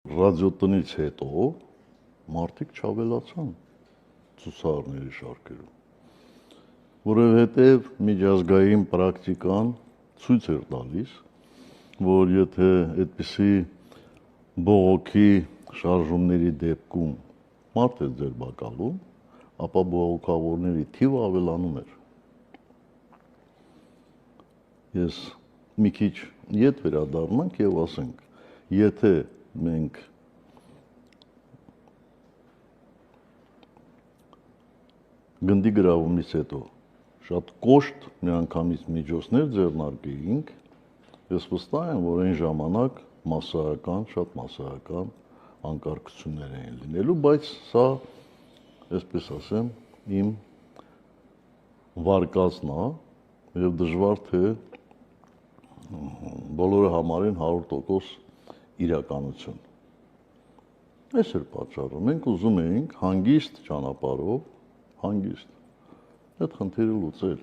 Ռադիոտնից հետո մարդիկ չավելացան ցուցարարների շարքերում, որովհետև միջազգային պրակտիկան ցույց էր տալիս, որ եթե այդպիսի բողոքի շարժումների դեպքում մարդ է ձեր բակալում, ապա բողոքավորների թիվը ավելանում էր։ Ես մի քիչ ետ վերադառնանք եւ ասենք, եթե մենք գնդի գրավումից հետո շատ կոշտ միանգամից միջոցներ ձեռնարկեինք, ես վստահ եմ, որ այն ժամանակ շատ մասսայական անկարգություններ էին լինելու, բայց սա, այսպես ասեմ, իմ վարկածն է եւ դժվար թե բոլորը համարեն 100% իրականություն։ Այս էր պատճառը։ Մենք ուզում էինք հանգիստ ճանապարհով, այդ խնդիրը լուծել։